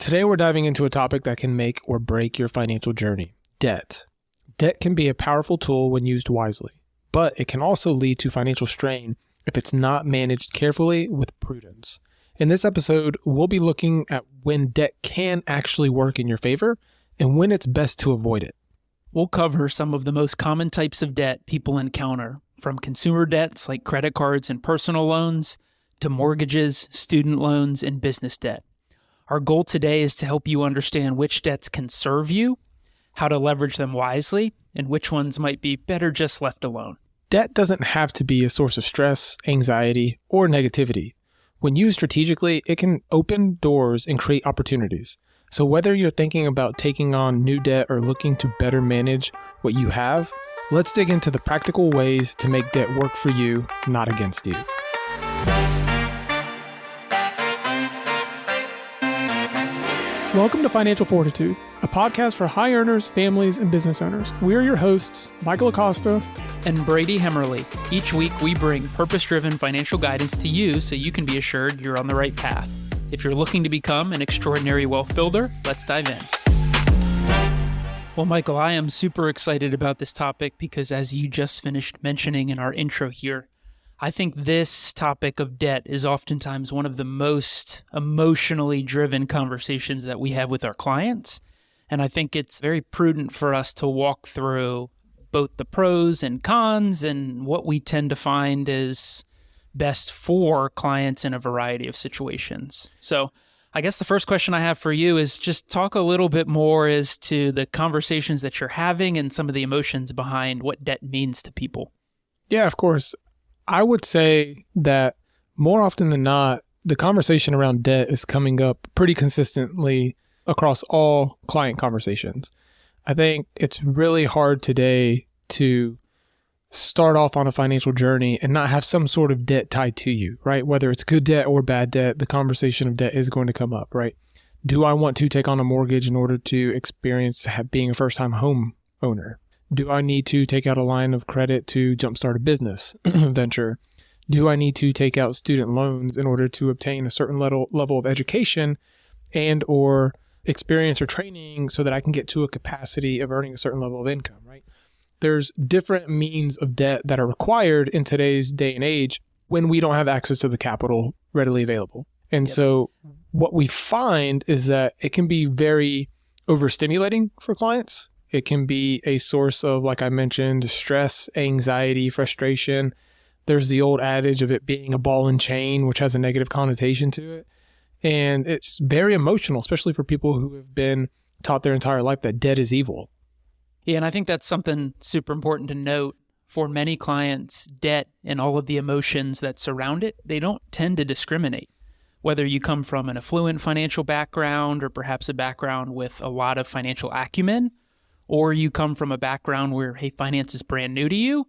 Today we're diving into a topic that can make or break your financial journey: debt. Debt can be a powerful tool when used wisely, but it can also lead to financial strain if it's not managed carefully with prudence. In this episode, we'll be looking at when debt can actually work in your favor and when it's best to avoid it. We'll cover some of the most common types of debt people encounter, from consumer debts like credit cards and personal loans to mortgages, student loans, and business debt. Our goal today is to help you understand which debts can serve you, how to leverage them wisely, and which ones might be better just left alone. Debt doesn't have to be a source of stress, anxiety, or negativity. When used strategically, it can open doors and create opportunities. So whether you're thinking about taking on new debt or looking to better manage what you have, let's dig into the practical ways to make debt work for you, not against you. Welcome to Financial Fortitude, a podcast for high earners, families, and business owners. We're your hosts, Michael Acosta and Brady Hemmerly. Each week, we bring purpose-driven financial guidance to you so you can be assured you're on the right path. If you're looking to become an extraordinary wealth builder, let's dive in. Well, Michael, I am super excited about this topic because, as you just finished mentioning in our intro here, I think this topic of debt is oftentimes one of the most emotionally driven conversations that we have with our clients. And I think it's very prudent for us to walk through both the pros and cons and what we tend to find is best for clients in a variety of situations. So I guess the first question I have for you is just talk a little bit more as to the conversations that you're having and some of the emotions behind what debt means to people. Yeah, of course. I would say that more often than not, the conversation around debt is coming up pretty consistently across all client conversations. I think it's really hard today to start off on a financial journey and not have some sort of debt tied to you, right? Whether it's good debt or bad debt, the conversation of debt is going to come up, right? Do I want to take on a mortgage in order to experience being a first-time home owner? Do I need to take out a line of credit to jumpstart a business venture? Do I need to take out student loans in order to obtain a certain level of education and or experience or training so that I can get to a capacity of earning a certain level of income, right? There's different means of debt that are required in today's day and age when we don't have access to the capital readily available. And so what we find is that it can be very overstimulating for clients. It can be a source of, like I mentioned, stress, anxiety, frustration. There's the old adage of it being a ball and chain, which has a negative connotation to it. And it's very emotional, especially for people who have been taught their entire life that debt is evil. Yeah, and I think that's something super important to note. For many clients, debt and all of the emotions that surround it, they don't tend to discriminate. Whether you come from an affluent financial background or perhaps a background with a lot of financial acumen, or you come from a background where, hey, finance is brand new to you,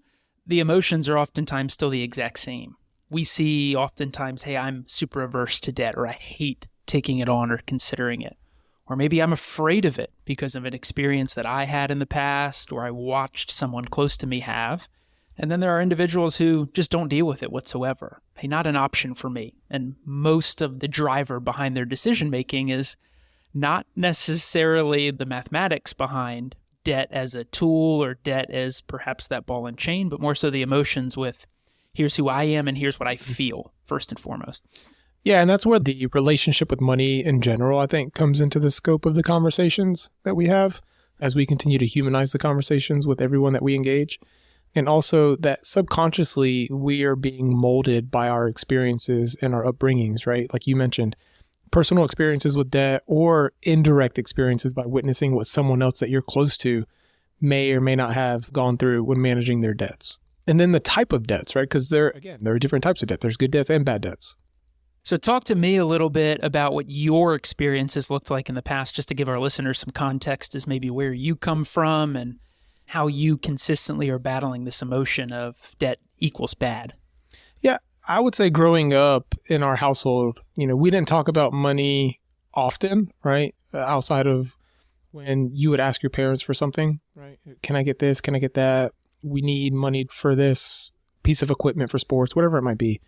the emotions are oftentimes still the exact same. We see oftentimes, hey, I'm super averse to debt, or I hate taking it on or considering it. Or maybe I'm afraid of it because of an experience that I had in the past, or I watched someone close to me have. And then there are individuals who just don't deal with it whatsoever. Hey, not an option for me. And most of the driver behind their decision-making is not necessarily the mathematics behind debt as a tool or debt as perhaps that ball and chain, but more so the emotions with here's who I am and here's what I feel first and foremost. Yeah, and that's where the relationship with money in general, I think, comes into the scope of the conversations that we have as we continue to humanize the conversations with everyone that we engage. And also that subconsciously we are being molded by our experiences and our upbringings, right? Like you mentioned, personal experiences with debt or indirect experiences by witnessing what someone else that you're close to may or may not have gone through when managing their debts. And then the type of debts, right? Because there are different types of debt. There's good debts and bad debts. So talk to me a little bit about what your experiences looked like in the past, just to give our listeners some context as maybe where you come from and how you consistently are battling this emotion of debt equals bad. Yeah. I would say growing up in our household, we didn't talk about money often, right? Outside of when you would ask your parents for something, right? Can I get this? Can I get that? We need money for this piece of equipment for sports, whatever it might be.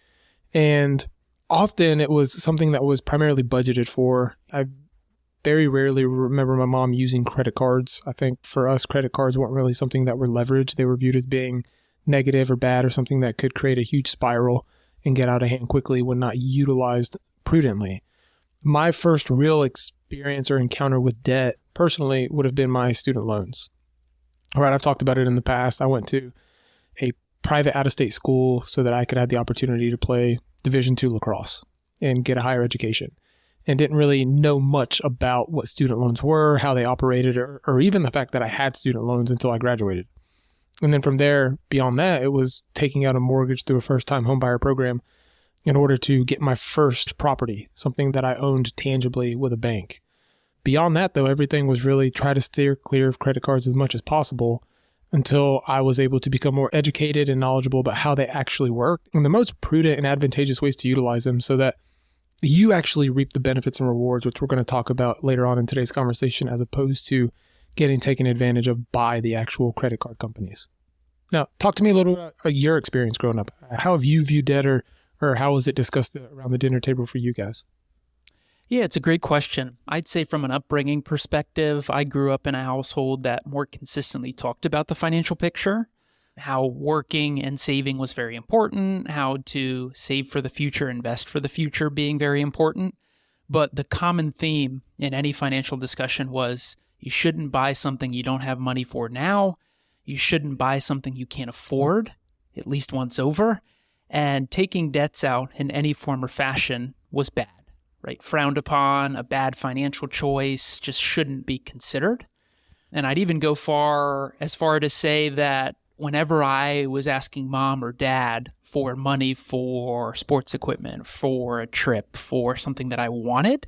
And often it was something that was primarily budgeted for. I very rarely remember my mom using credit cards. I think for us, credit cards weren't really something that were leveraged. They were viewed as being negative or bad or something that could create a huge spiral and get out of hand quickly when not utilized prudently. My first real experience or encounter with debt personally would have been my student loans. All right, I've talked about it in the past. I went to a private out-of-state school so that I could have the opportunity to play Division II lacrosse and get a higher education, and didn't really know much about what student loans were, how they operated, or even the fact that I had student loans until I graduated. And then from there, beyond that, it was taking out a mortgage through a first-time homebuyer program in order to get my first property, something that I owned tangibly with a bank. Beyond that, though, everything was really try to steer clear of credit cards as much as possible until I was able to become more educated and knowledgeable about how they actually work and the most prudent and advantageous ways to utilize them so that you actually reap the benefits and rewards, which we're going to talk about later on in today's conversation, as opposed to getting taken advantage of by the actual credit card companies. Now, talk to me a little bit about your experience growing up. How have you viewed debt, or how was it discussed around the dinner table for you guys? Yeah, it's a great question. I'd say from an upbringing perspective, I grew up in a household that more consistently talked about the financial picture, how working and saving was very important, how to save for the future, invest for the future being very important. But the common theme in any financial discussion was you shouldn't buy something you don't have money for now. You shouldn't buy something you can't afford, at least once over. And taking debts out in any form or fashion was bad. Right? Frowned upon, a bad financial choice, just shouldn't be considered. And I'd even go as far to say that whenever I was asking mom or dad for money for sports equipment, for a trip, for something that I wanted,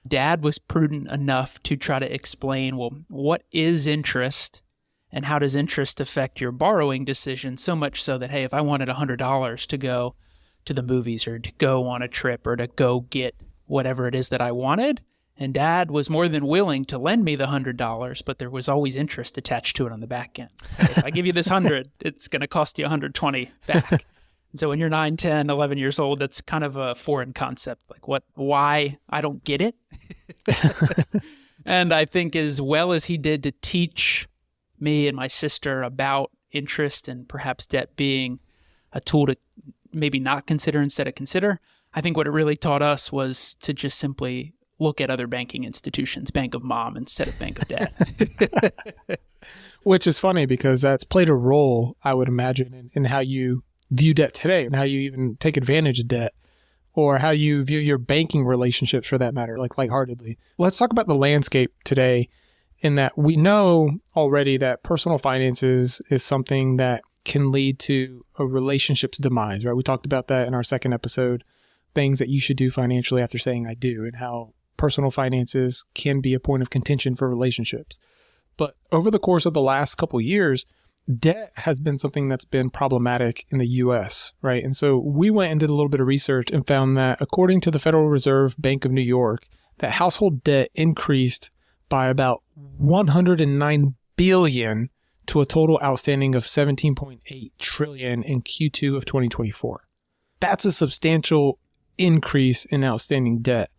dad was prudent enough to try to explain, well, what is interest and how does interest affect your borrowing decision? So much so that, hey, if I wanted $100 to go to the movies or to go on a trip or to go get whatever it is that I wanted, and dad was more than willing to lend me the $100, but there was always interest attached to it on the back end. If I give you this 100, it's going to cost you 120 back. And so when you're 9, 10, 11 years old, that's kind of a foreign concept. Like why? I don't get it. And I think as well as he did to teach me and my sister about interest and perhaps debt being a tool to maybe not consider instead of consider, I think what it really taught us was to just simply look at other banking institutions, Bank of Mom instead of Bank of Dad. Which is funny because that's played a role, I would imagine, in how you view debt today and how you even take advantage of debt, or how you view your banking relationships for that matter, like lightheartedly. Let's talk about the landscape today, in that we know already that personal finances is something that can lead to a relationship's demise, right? We talked about that in our second episode. Things that you should do financially after saying I do, and how personal finances can be a point of contention for relationships. But over the course of the last couple of years, debt has been something that's been problematic in the US, right? And so we went and did a little bit of research and found that according to the Federal Reserve Bank of New York, that household debt increased by about $109 billion to a total outstanding of $17.8 trillion in Q2 of 2024. That's a substantial increase in outstanding debt.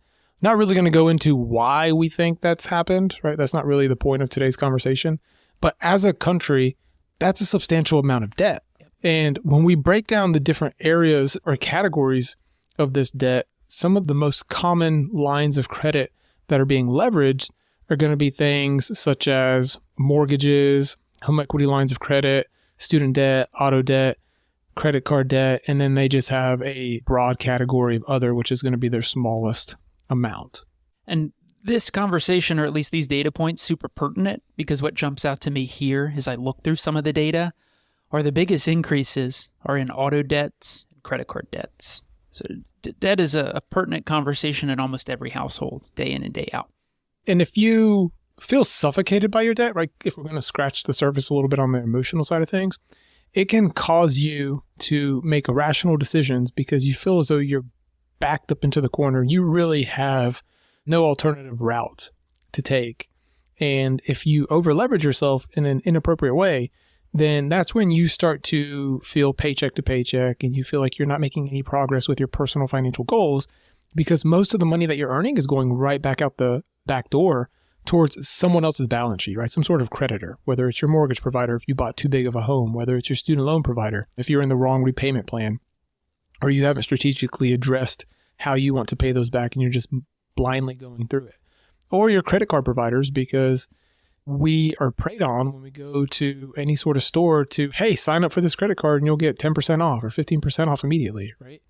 Not really going to go into why we think that's happened, right? That's not really the point of today's conversation. But as a country, that's a substantial amount of debt. And when we break down the different areas or categories of this debt, some of the most common lines of credit that are being leveraged are going to be things such as mortgages, home equity lines of credit, student debt, auto debt, credit card debt, and then they just have a broad category of other, which is going to be their smallest amount. And this conversation, or at least these data points, super pertinent, because what jumps out to me here as I look through some of the data are the biggest increases are in auto debts and credit card debts. So debt is a pertinent conversation in almost every household, day in and day out. And if you feel suffocated by your debt, right, if we're going to scratch the surface a little bit on the emotional side of things, it can cause you to make irrational decisions because you feel as though you're backed up into the corner. You really have no alternative route to take. And if you over leverage yourself in an inappropriate way, then that's when you start to feel paycheck to paycheck and you feel like you're not making any progress with your personal financial goals because most of the money that you're earning is going right back out the backdoor towards someone else's balance sheet, right? Some sort of creditor, whether it's your mortgage provider if you bought too big of a home, whether it's your student loan provider if you're in the wrong repayment plan, or you haven't strategically addressed how you want to pay those back and you're just blindly going through it. Or your credit card providers, because we are preyed on when we go to any sort of store to, hey, sign up for this credit card and you'll get 10% off or 15% off immediately, right?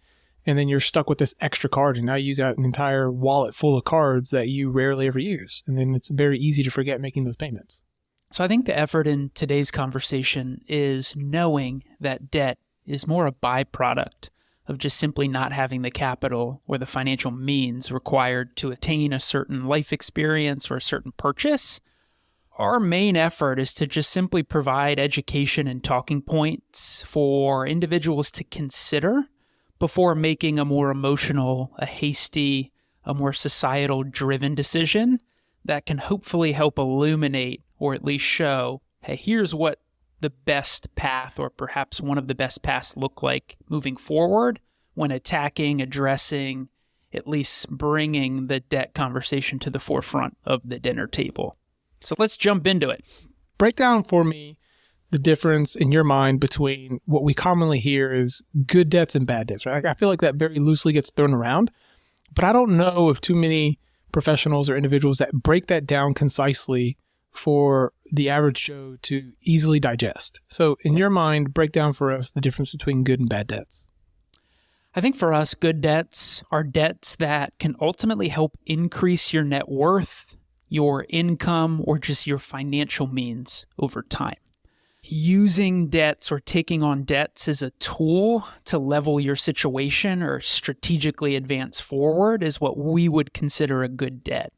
And then you're stuck with this extra card and now you got an entire wallet full of cards that you rarely ever use. And then it's very easy to forget making those payments. So I think the effort in today's conversation is knowing that debt is more a byproduct of just simply not having the capital or the financial means required to attain a certain life experience or a certain purchase. Our main effort is to just simply provide education and talking points for individuals to consider before making a more emotional, a hasty, a more societal-driven decision that can hopefully help illuminate or at least show, hey, here's what the best path or perhaps one of the best paths look like moving forward when attacking, addressing, at least bringing the debt conversation to the forefront of the dinner table. So let's jump into it. Break down for me the difference in your mind between what we commonly hear is good debts and bad debts, right? I feel like that very loosely gets thrown around, but I don't know of too many professionals or individuals that break that down concisely for the average Joe to easily digest. So in your mind, break down for us the difference between good and bad debts. I think for us, good debts are debts that can ultimately help increase your net worth, your income, or just your financial means over time. Using debts or taking on debts as a tool to level your situation or strategically advance forward is what we would consider a good debt.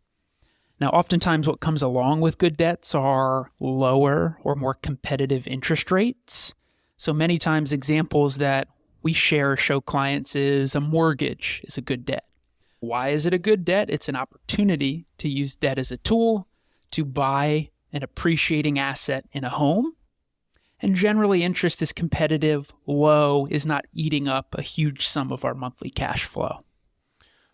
Now, oftentimes what comes along with good debts are lower or more competitive interest rates. So many times examples that we share or show clients is a mortgage is a good debt. Why is it a good debt? It's an opportunity to use debt as a tool to buy an appreciating asset in a home. And generally, interest is competitive, low, is not eating up a huge sum of our monthly cash flow.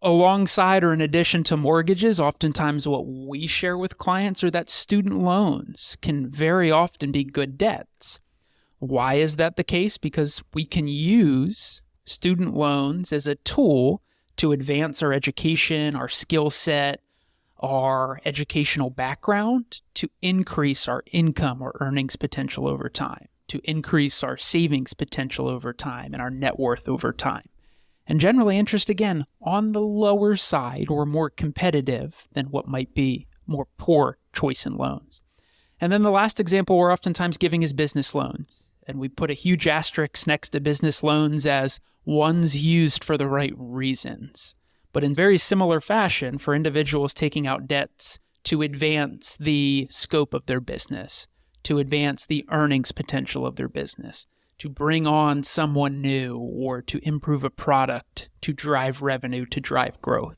Alongside or in addition to mortgages, oftentimes what we share with clients are that student loans can very often be good debts. Why is that the case? Because we can use student loans as a tool to advance our education, our skill set, our educational background, to increase our income or earnings potential over time, to increase our savings potential over time and our net worth over time. And generally, interest, again, on the lower side or more competitive than what might be more poor choice in loans. And then the last example we're oftentimes giving is business loans. And we put a huge asterisk next to business loans as ones used for the right reasons. But in very similar fashion for individuals taking out debts to advance the scope of their business, to advance the earnings potential of their business, to bring on someone new or to improve a product, to drive revenue, to drive growth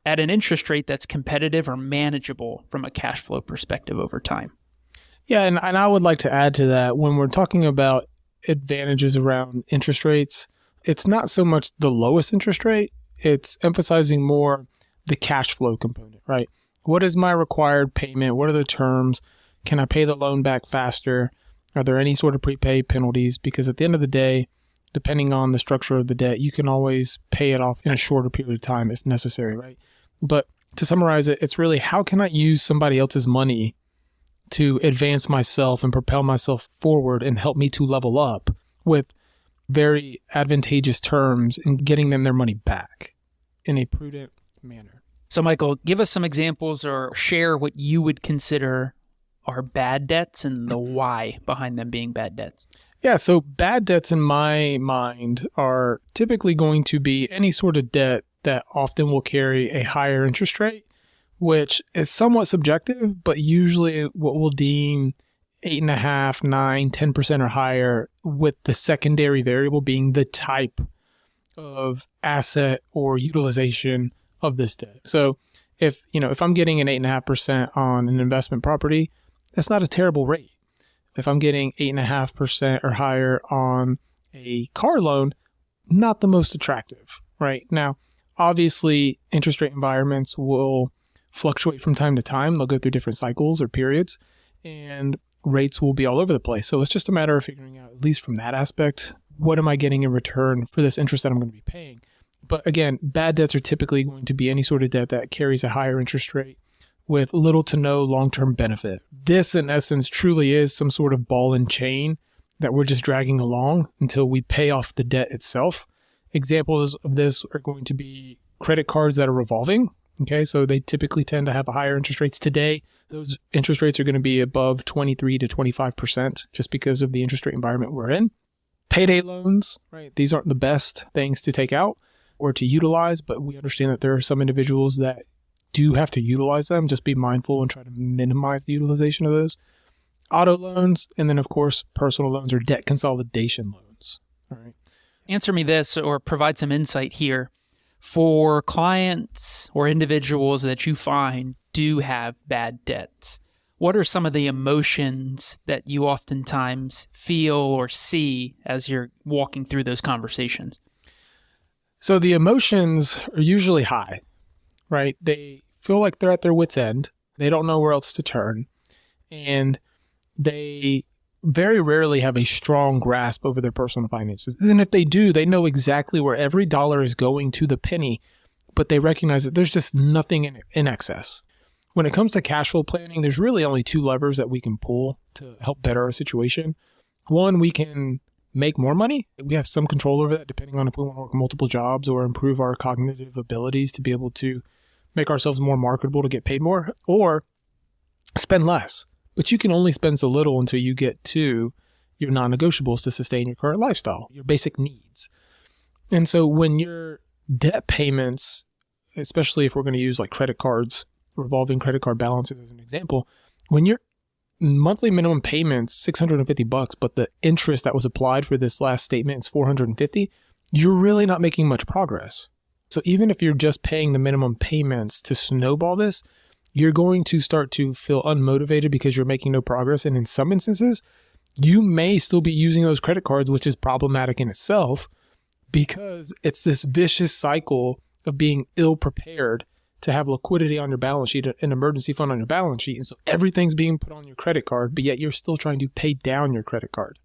at an interest rate that's competitive or manageable from a cash flow perspective over time. Yeah, and I would like to add to that, when we're talking about advantages around interest rates, it's not so much the lowest interest rate, it's emphasizing more the cash flow component, right? What is my required payment? What are the terms? Can I pay the loan back faster? Are there any sort of prepaid penalties? Because at the end of the day, depending on the structure of the debt, you can always pay it off in a shorter period of time if necessary, right? But to summarize it, it's really how can I use somebody else's money to advance myself and propel myself forward and help me to level up with very advantageous terms and getting them their money back in a prudent manner. So, Michael, give us some examples or share what you would consider are bad debts and the why behind them being bad debts. Yeah, so bad debts in my mind are typically going to be any sort of debt that often will carry a higher interest rate, which is somewhat subjective, but usually what we'll deem 8.5%, 9%, 10% or higher, with the secondary variable being the type of asset or utilization of this debt. So if I'm getting an 8.5% on an investment property, that's not a terrible rate. If I'm getting 8.5% or higher on a car loan, not the most attractive, right? Now, obviously, interest rate environments will fluctuate from time to time. They'll go through different cycles or periods, and rates will be all over the place. So it's just a matter of figuring out, at least from that aspect, what am I getting in return for this interest that I'm going to be paying? But again, bad debts are typically going to be any sort of debt that carries a higher interest rate with little to no long-term benefit. This, in essence, truly is some sort of ball and chain that we're just dragging along until we pay off the debt itself. Examples of this are going to be credit cards that are revolving. Okay, so they typically tend to have higher interest rates today. Those interest rates are going to be above 23 to 25% just because of the interest rate environment we're in. Payday loans, right? These aren't the best things to take out or to utilize, but we understand that there are some individuals that do have to utilize them. Just be mindful and try to minimize the utilization of those. Auto loans, and then of course, personal loans or debt consolidation loans. All right. Answer me this or provide some insight here. For clients or individuals that you find do have bad debts, what are some of the emotions that you oftentimes feel or see as you're walking through those conversations? So the emotions are usually high, right? They feel like they're at their wit's end. They don't know where else to turn. And they very rarely have a strong grasp over their personal finances. And if they do, they know exactly where every dollar is going to the penny, but they recognize that there's just nothing in excess. When it comes to cash flow planning, there's really only two levers that we can pull to help better our situation. One, we can make more money. We have some control over that depending on if we want to work multiple jobs or improve our cognitive abilities to be able to make ourselves more marketable to get paid more, or spend less. But you can only spend so little until you get to your non-negotiables to sustain your current lifestyle, your basic needs. And so when your debt payments, especially if we're going to use like credit cards, revolving credit card balances as an example, when your monthly minimum payments $650, but the interest that was applied for this last statement is $450, you're really not making much progress. So even if you're just paying the minimum payments to snowball this, you're going to start to feel unmotivated because you're making no progress. And in some instances, you may still be using those credit cards, which is problematic in itself because it's this vicious cycle of being ill-prepared to have liquidity on your balance sheet, an emergency fund on your balance sheet. And so everything's being put on your credit card, but yet you're still trying to pay down your credit card.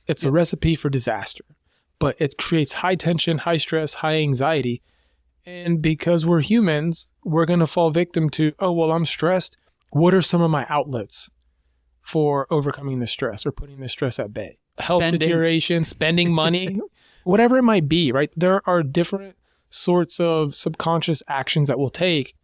It's a recipe for disaster, but it creates high tension, high stress, high anxiety. And because we're humans, we're going to fall victim to, oh, well, I'm stressed. What are some of my outlets for overcoming the stress or putting the stress at bay? Health deterioration, spending money, whatever it might be, right? There are different sorts of subconscious actions that we'll take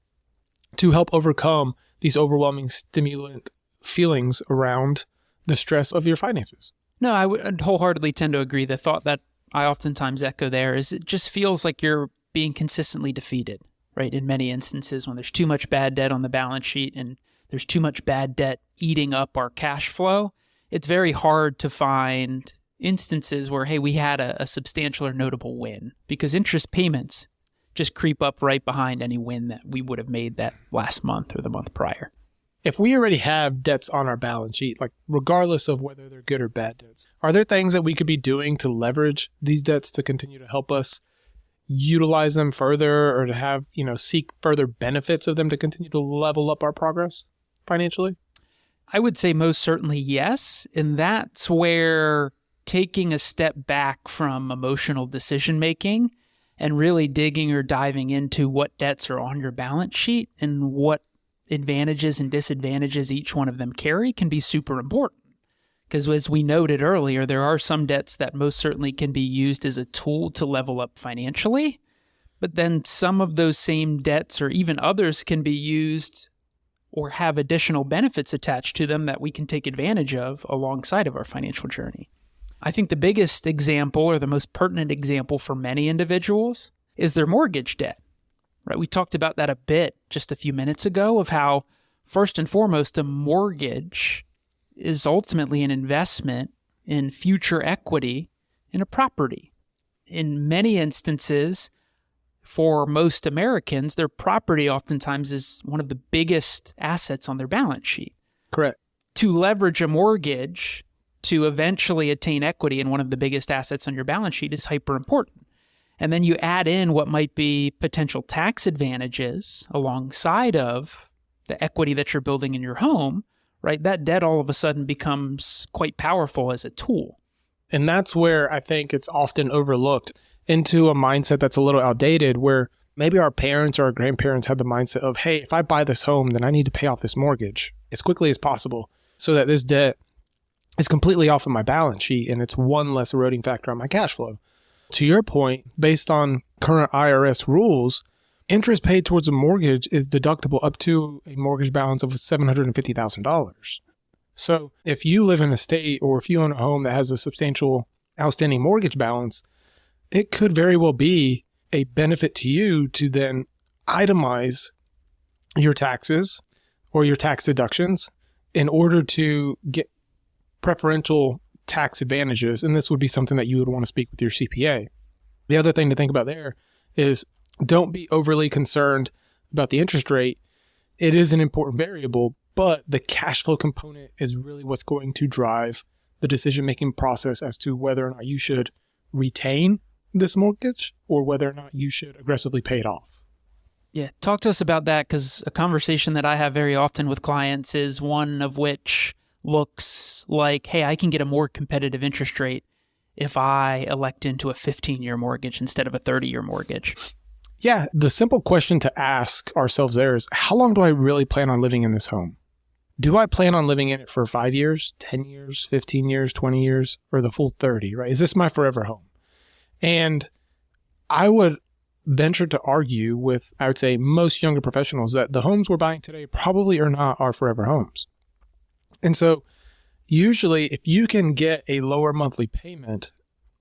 to help overcome these overwhelming stimulant feelings around the stress of your finances. No, I would wholeheartedly tend to agree. The thought that I oftentimes echo there is it just feels like you're being consistently defeated, right? In many instances, when there's too much bad debt on the balance sheet and there's too much bad debt eating up our cash flow, it's very hard to find instances where, hey, we had a substantial or notable win because interest payments just creep up right behind any win that we would have made that last month or the month prior. If we already have debts on our balance sheet, like regardless of whether they're good or bad debts, are there things that we could be doing to leverage these debts to continue to help us utilize them further or to have, seek further benefits of them to continue to level up our progress financially? I would say most certainly yes. And that's where taking a step back from emotional decision making and really digging or diving into what debts are on your balance sheet and what advantages and disadvantages each one of them carry can be super important. Because as we noted earlier, there are some debts that most certainly can be used as a tool to level up financially, but then some of those same debts or even others can be used or have additional benefits attached to them that we can take advantage of alongside of our financial journey. I think the biggest example or the most pertinent example for many individuals is their mortgage debt, right? We talked about that a bit just a few minutes ago of how, first and foremost, a mortgage is ultimately an investment in future equity in a property. In many instances, for most Americans, their property oftentimes is one of the biggest assets on their balance sheet. Correct. To leverage a mortgage to eventually attain equity in one of the biggest assets on your balance sheet is hyper important. And then you add in what might be potential tax advantages alongside of the equity that you're building in your home, right? That debt all of a sudden becomes quite powerful as a tool. And that's where I think it's often overlooked into a mindset that's a little outdated, where maybe our parents or our grandparents had the mindset of, hey, if I buy this home, then I need to pay off this mortgage as quickly as possible so that this debt is completely off of my balance sheet and it's one less eroding factor on my cash flow. To your point, based on current IRS rules, interest paid towards a mortgage is deductible up to a mortgage balance of $750,000. So if you live in a state or if you own a home that has a substantial outstanding mortgage balance, it could very well be a benefit to you to then itemize your taxes or your tax deductions in order to get preferential tax advantages. And this would be something that you would want to speak with your CPA. The other thing to think about there is don't be overly concerned about the interest rate. It is an important variable, but the cash flow component is really what's going to drive the decision-making process as to whether or not you should retain this mortgage or whether or not you should aggressively pay it off. Yeah, talk to us about that, because a conversation that I have very often with clients is one of which looks like, hey, I can get a more competitive interest rate if I elect into a 15-year mortgage instead of a 30-year mortgage. Yeah, the simple question to ask ourselves there is, how long do I really plan on living in this home? Do I plan on living in it for 5 years, 10 years, 15 years, 20 years, or the full 30, right? Is this my forever home? And I would venture to argue with, I would say, most younger professionals that the homes we're buying today probably are not our forever homes. And so usually if you can get a lower monthly payment,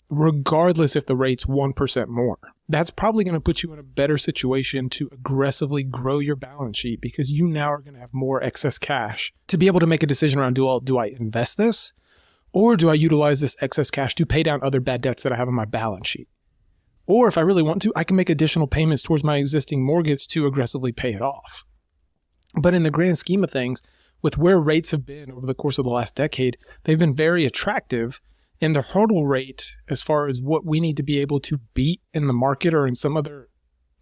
regardless if the rate's 1% more, that's probably going to put you in a better situation to aggressively grow your balance sheet, because you now are going to have more excess cash to be able to make a decision around, do I invest this or do I utilize this excess cash to pay down other bad debts that I have on my balance sheet? Or if I really want to, I can make additional payments towards my existing mortgage to aggressively pay it off. But in the grand scheme of things, with where rates have been over the course of the last decade, they've been very attractive. And the hurdle rate, as far as what we need to be able to beat in the market or in some other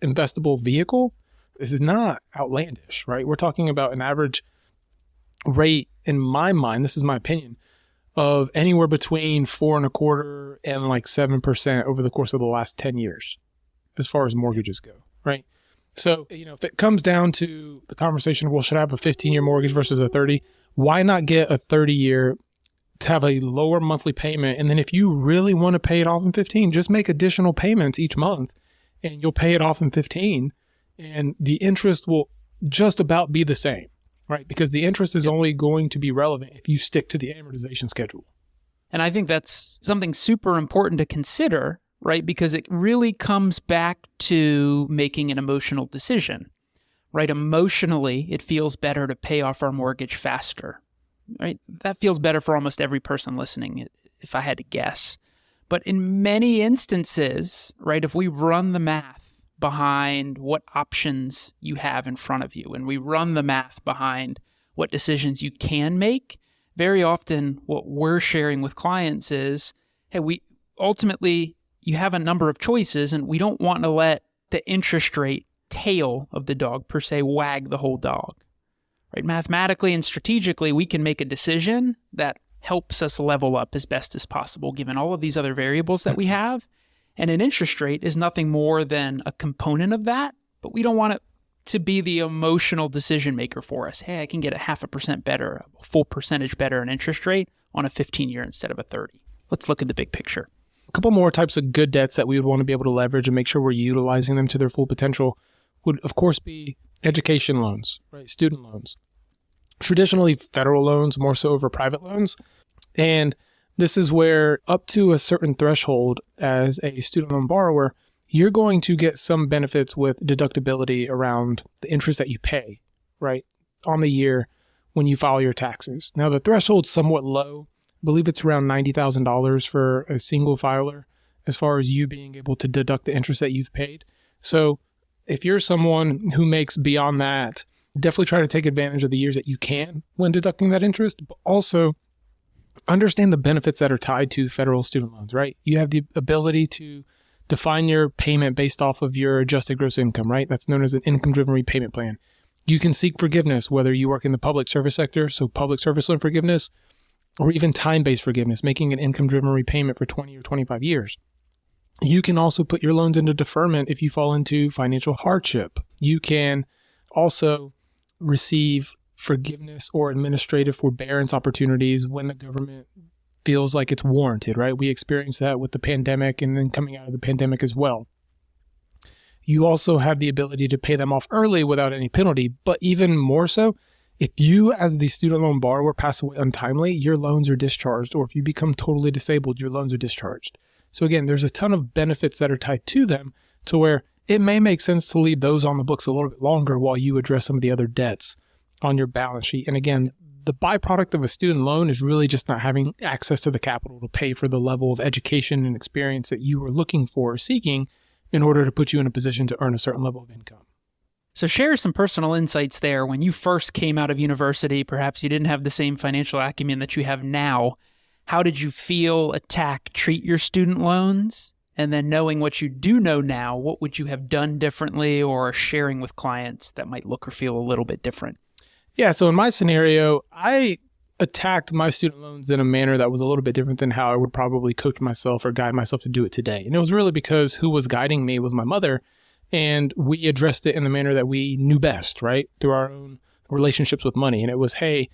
investable vehicle, this is not outlandish, right? We're talking about an average rate, in my mind, this is my opinion, of anywhere between 4.25% and like 7% over the course of the last 10 years, as far as mortgages go, right? So, if it comes down to the conversation of, well, should I have a 15-year mortgage versus a 30? Why not get a 30-year to have a lower monthly payment? And then if you really want to pay it off in 15, just make additional payments each month and you'll pay it off in 15. And the interest will just about be the same, right? Because the interest is only going to be relevant if you stick to the amortization schedule. And I think that's something super important to consider, right? Because it really comes back to making an emotional decision, right? Emotionally, it feels better to pay off our mortgage faster, right? That feels better for almost every person listening, if I had to guess. But in many instances, right, if we run the math behind what options you have in front of you, and we run the math behind what decisions you can make, very often what we're sharing with clients is, hey, you have a number of choices, and we don't want to let the interest rate tail of the dog, per se, wag the whole dog. Right? Mathematically and strategically, we can make a decision that helps us level up as best as possible, given all of these other variables that we have. And an interest rate is nothing more than a component of that, but we don't want it to be the emotional decision maker for us. Hey, I can get a 0.5% better, a full percentage better in interest rate on a 15-year instead of a 30. Let's look at the big picture. A couple more types of good debts that we would want to be able to leverage and make sure we're utilizing them to their full potential would, of course, be education loans, right? Student loans. Traditionally, federal loans more so over private loans. And this is where up to a certain threshold as a student loan borrower, you're going to get some benefits with deductibility around the interest that you pay, right, on the year when you file your taxes. Now, the threshold's somewhat low. I believe it's around $90,000 for a single filer as far as you being able to deduct the interest that you've paid. So if you're someone who makes beyond that, definitely try to take advantage of the years that you can when deducting that interest, but also understand the benefits that are tied to federal student loans, right? You have the ability to define your payment based off of your adjusted gross income, right? That's known as an income-driven repayment plan. You can seek forgiveness, whether you work in the public service sector, so public service loan forgiveness, or even time-based forgiveness, making an income-driven repayment for 20 or 25 years. You can also put your loans into deferment if you fall into financial hardship. You can also receive forgiveness or administrative forbearance opportunities when the government feels like it's warranted, right? We experienced that with the pandemic and then coming out of the pandemic as well. You also have the ability to pay them off early without any penalty, but even more so, if you as the student loan borrower pass away untimely, your loans are discharged, or if you become totally disabled, your loans are discharged. So again, there's a ton of benefits that are tied to them to where it may make sense to leave those on the books a little bit longer while you address some of the other debts on your balance sheet. And again, the byproduct of a student loan is really just not having access to the capital to pay for the level of education and experience that you were looking for or seeking in order to put you in a position to earn a certain level of income. So share some personal insights there. When you first came out of university, perhaps you didn't have the same financial acumen that you have now. How did you feel, attack, treat your student loans? And then knowing what you do know now, what would you have done differently or sharing with clients that might look or feel a little bit different? Yeah, so in my scenario, I attacked my student loans in a manner that was a little bit different than how I would probably coach myself or guide myself to do it today. And it was really because who was guiding me was my mother, and we addressed it in the manner that we knew best, right? Through our own relationships with money. And it was, hey,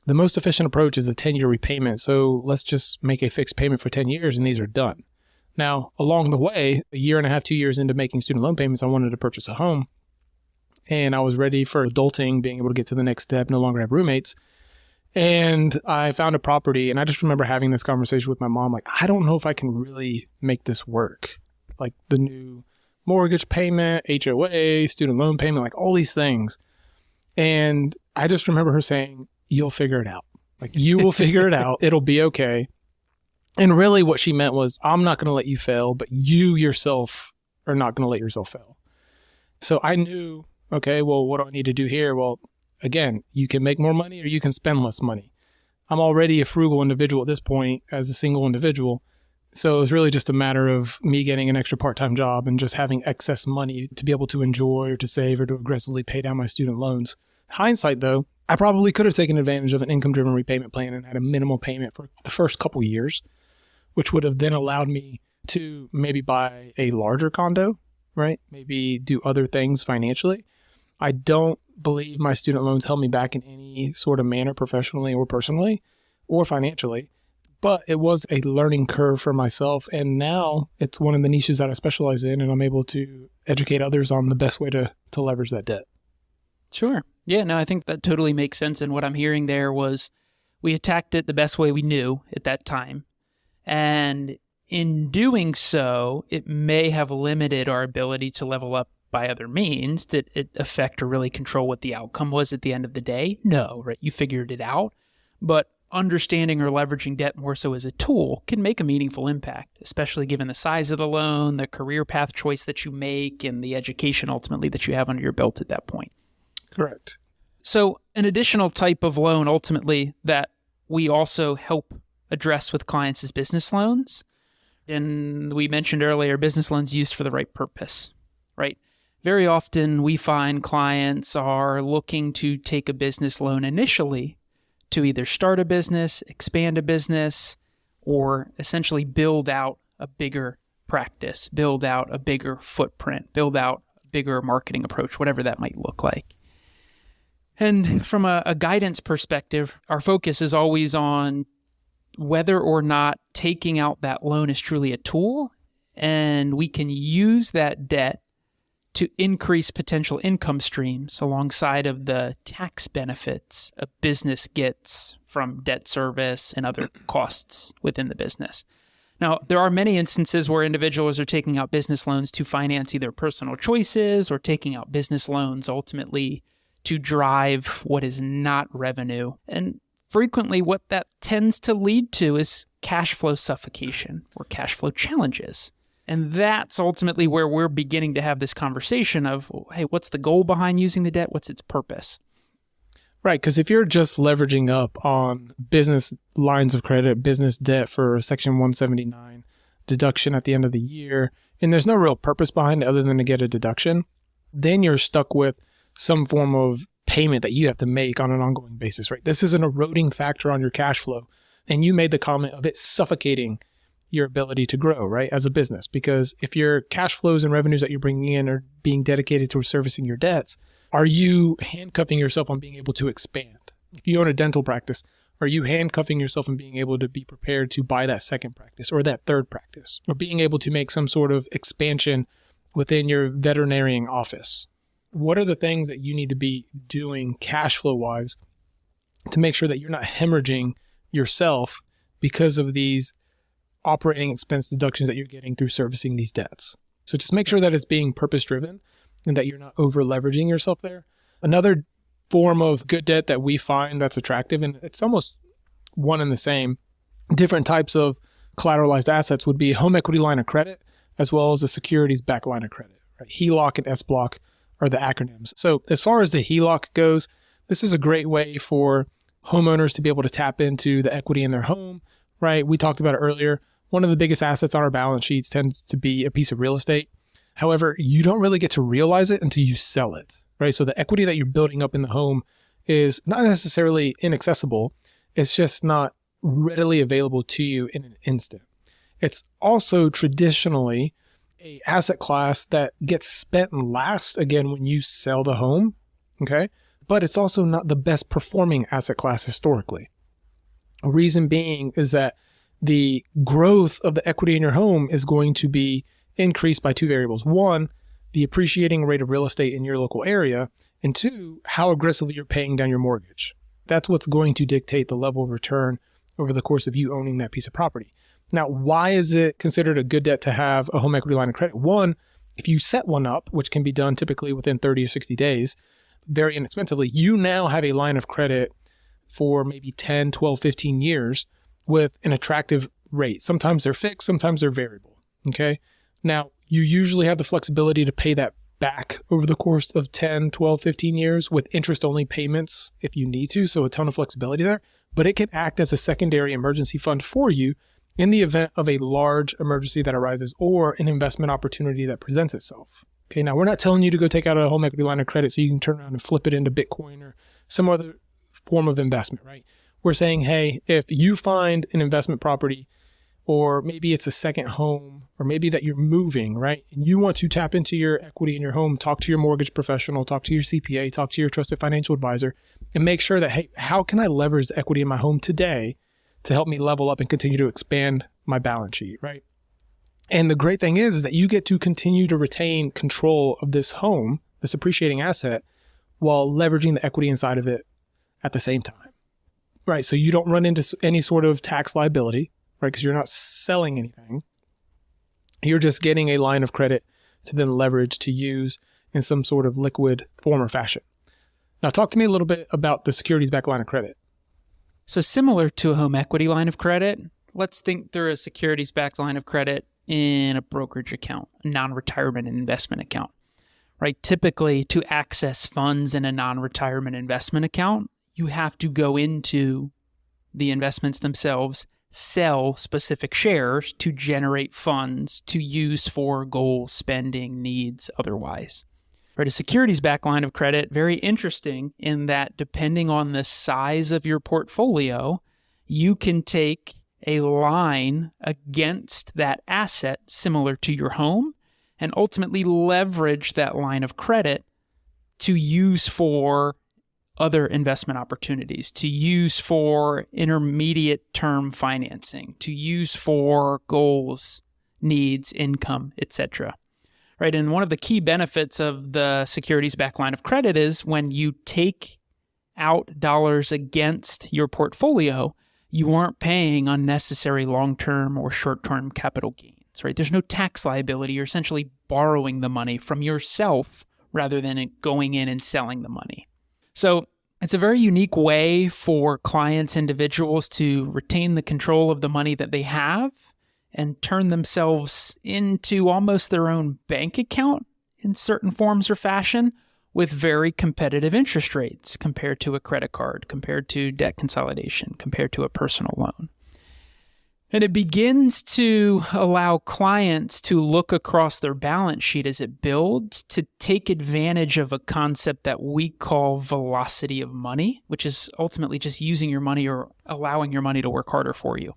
the most efficient approach is a 10-year repayment. So let's just make a fixed payment for 10 years and these are done. Now, along the way, a year and a half, 2 years into making student loan payments, I wanted to purchase a home. And I was ready for adulting, being able to get to the next step, no longer have roommates. And I found a property, and I just remember having this conversation with my mom, like, I don't know if I can really make this work. Like the new mortgage payment, HOA, student loan payment, like all these things. And I just remember her saying, you'll figure it out. Like, you will figure it out. It'll be okay. And really what she meant was, I'm not going to let you fail, but you yourself are not going to let yourself fail. So I knew, okay, well, what do I need to do here? Well, again, you can make more money or you can spend less money. I'm already a frugal individual at this point as a single individual. So it was really just a matter of me getting an extra part-time job and just having excess money to be able to enjoy or to save or to aggressively pay down my student loans. Hindsight, though, I probably could have taken advantage of an income-driven repayment plan and had a minimal payment for the first couple years, which would have then allowed me to maybe buy a larger condo, right? Maybe do other things financially. I don't believe my student loans held me back in any sort of manner, professionally or personally or financially, but it was a learning curve for myself. And now it's one of the niches that I specialize in, and I'm able to educate others on the best way to leverage that debt. Sure. Yeah, no, I think that totally makes sense. And what I'm hearing there was we attacked it the best way we knew at that time. And in doing so, it may have limited our ability to level up by other means. Did it affect or really control what the outcome was at the end of the day? No, right? You figured it out. But understanding or leveraging debt more so as a tool can make a meaningful impact, especially given the size of the loan, the career path choice that you make, and the education ultimately that you have under your belt at that point. Correct. So an additional type of loan ultimately that we also help address with clients is business loans. And we mentioned earlier, business loans used for the right purpose, right? Very often we find clients are looking to take a business loan initially to either start a business, expand a business, or essentially build out a bigger practice, build out a bigger footprint, build out a bigger marketing approach, whatever that might look like. And from a guidance perspective, our focus is always on whether or not taking out that loan is truly a tool, and we can use that debt to increase potential income streams alongside of the tax benefits a business gets from debt service and other costs within the business. Now, there are many instances where individuals are taking out business loans to finance either personal choices or taking out business loans ultimately to drive what is not revenue. And frequently what that tends to lead to is cash flow suffocation or cash flow challenges. And that's ultimately where we're beginning to have this conversation of, hey, what's the goal behind using the debt? What's its purpose? Right, because if you're just leveraging up on business lines of credit, business debt for Section 179 deduction at the end of the year, and there's no real purpose behind it other than to get a deduction, then you're stuck with some form of payment that you have to make on an ongoing basis, right? This is an eroding factor on your cash flow. And you made the comment of it suffocating your ability to grow, right, as a business. Because if your cash flows and revenues that you're bringing in are being dedicated towards servicing your debts, are you handcuffing yourself on being able to expand? If you own a dental practice, are you handcuffing yourself on being able to be prepared to buy that second practice or that third practice, or being able to make some sort of expansion within your veterinarian office? What are the things that you need to be doing cash flow wise to make sure that you're not hemorrhaging yourself because of these operating expense deductions that you're getting through servicing these debts? So just make sure that it's being purpose driven and that you're not over leveraging yourself there. Another form of good debt that we find that's attractive, and it's almost one and the same, different types of collateralized assets would be a home equity line of credit as well as a securities backed line of credit. Right? HELOC and SBLOC are the acronyms. So as far as the HELOC goes, this is a great way for homeowners to be able to tap into the equity in their home, right? We talked about it earlier. One of the biggest assets on our balance sheets tends to be a piece of real estate. However, you don't really get to realize it until you sell it, right? So the equity that you're building up in the home is not necessarily inaccessible. It's just not readily available to you in an instant. It's also traditionally a asset class that gets spent last again when you sell the home, okay? But it's also not the best performing asset class historically. A reason being is that the growth of the equity in your home is going to be increased by two variables. One, the appreciating rate of real estate in your local area, and two, how aggressively you're paying down your mortgage. That's what's going to dictate the level of return over the course of you owning that piece of property. Now, why is it considered a good debt to have a home equity line of credit? One, if you set one up, which can be done typically within 30 or 60 days, very inexpensively, you now have a line of credit for maybe 10, 12, 15 years with an attractive rate. Sometimes they're fixed, sometimes they're variable, okay? Now, you usually have the flexibility to pay that back over the course of 10, 12, 15 years with interest-only payments if you need to, so a ton of flexibility there. But it can act as a secondary emergency fund for you in the event of a large emergency that arises or an investment opportunity that presents itself. Okay, now we're not telling you to go take out a home equity line of credit so you can turn around and flip it into Bitcoin or some other form of investment, right? We're saying, hey, if you find an investment property, or maybe it's a second home, or maybe that you're moving, right? And you want to tap into your equity in your home, talk to your mortgage professional, talk to your CPA, talk to your trusted financial advisor, and make sure that, hey, how can I leverage the equity in my home today to help me level up and continue to expand my balance sheet, right? And the great thing is that you get to continue to retain control of this home, this appreciating asset, while leveraging the equity inside of it at the same time, right? So you don't run into any sort of tax liability, right? Because you're not selling anything. You're just getting a line of credit to then leverage to use in some sort of liquid form or fashion. Now, talk to me a little bit about the securities-backed line of credit. So similar to a home equity line of credit, let's think through a securities-backed line of credit in a brokerage account, a non-retirement investment account, right? Typically, to access funds in a non-retirement investment account, you have to go into the investments themselves, sell specific shares to generate funds to use for goals, spending, needs, otherwise. Right, a securities-backed line of credit, very interesting in that depending on the size of your portfolio, you can take a line against that asset similar to your home and ultimately leverage that line of credit to use for other investment opportunities, to use for intermediate term financing, to use for goals, needs, income, etc. Right, and one of the key benefits of the securities-backed line of credit is when you take out dollars against your portfolio, you aren't paying unnecessary long-term or short-term capital gains, right? There's no tax liability. You're essentially borrowing the money from yourself rather than it going in and selling the money. So it's a very unique way for clients, individuals to retain the control of the money that they have and turn themselves into almost their own bank account in certain forms or fashion with very competitive interest rates compared to a credit card, compared to debt consolidation, compared to a personal loan. And it begins to allow clients to look across their balance sheet as it builds to take advantage of a concept that we call velocity of money, which is ultimately just using your money or allowing your money to work harder for you.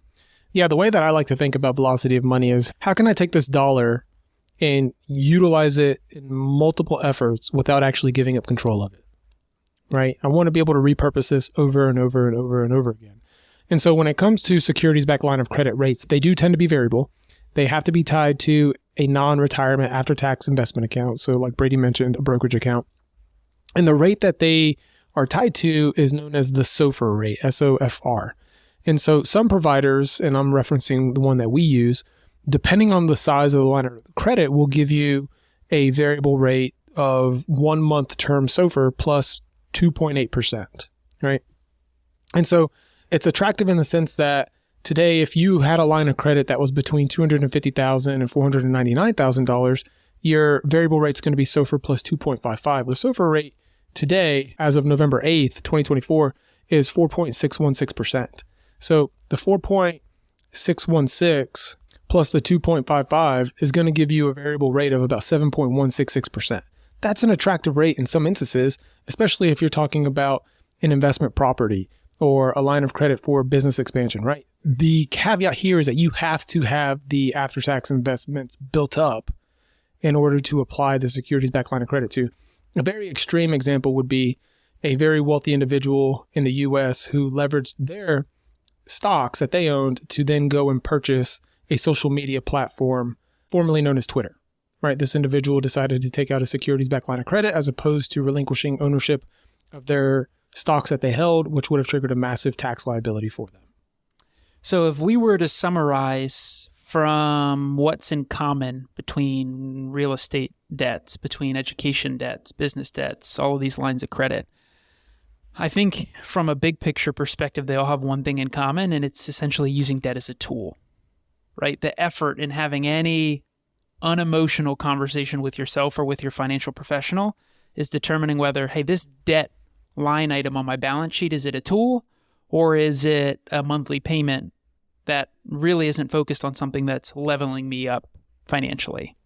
Yeah, the way that I like to think about velocity of money is how can I take this dollar and utilize it in multiple efforts without actually giving up control of it, right? I want to be able to repurpose this over and over and over and over again. And so when it comes to securities-backed line of credit rates, they do tend to be variable. They have to be tied to a non-retirement after-tax investment account. So like Brady mentioned, a brokerage account. And the rate that they are tied to is known as the SOFR rate, S-O-F-R. And so some providers, and I'm referencing the one that we use, depending on the size of the line of credit, will give you a variable rate of 1 month term SOFR plus 2.8%, right? And so it's attractive in the sense that today, if you had a line of credit that was between $250,000 and $499,000, your variable rate is going to be SOFR plus 2.55. The SOFR rate today, as of November 8th, 2024, is 4.616%. So the 4.616 plus the 2.55 is going to give you a variable rate of about 7.166%. That's an attractive rate in some instances, especially if you're talking about an investment property or a line of credit for business expansion, right? The caveat here is that you have to have the after-tax investments built up in order to apply the securities-backed line of credit to. A very extreme example would be a very wealthy individual in the U.S. who leveraged their stocks that they owned to then go and purchase a social media platform formerly known as Twitter, right? This individual decided to take out a securities-backed line of credit as opposed to relinquishing ownership of their stocks that they held, which would have triggered a massive tax liability for them. So if we were to summarize from what's in common between real estate debts, between education debts, business debts, all of these lines of credit, I think from a big picture perspective, they all have one thing in common, and it's essentially using debt as a tool, right? The effort in having any unemotional conversation with yourself or with your financial professional is determining whether, hey, this debt line item on my balance sheet, is it a tool or is it a monthly payment that really isn't focused on something that's leveling me up financially?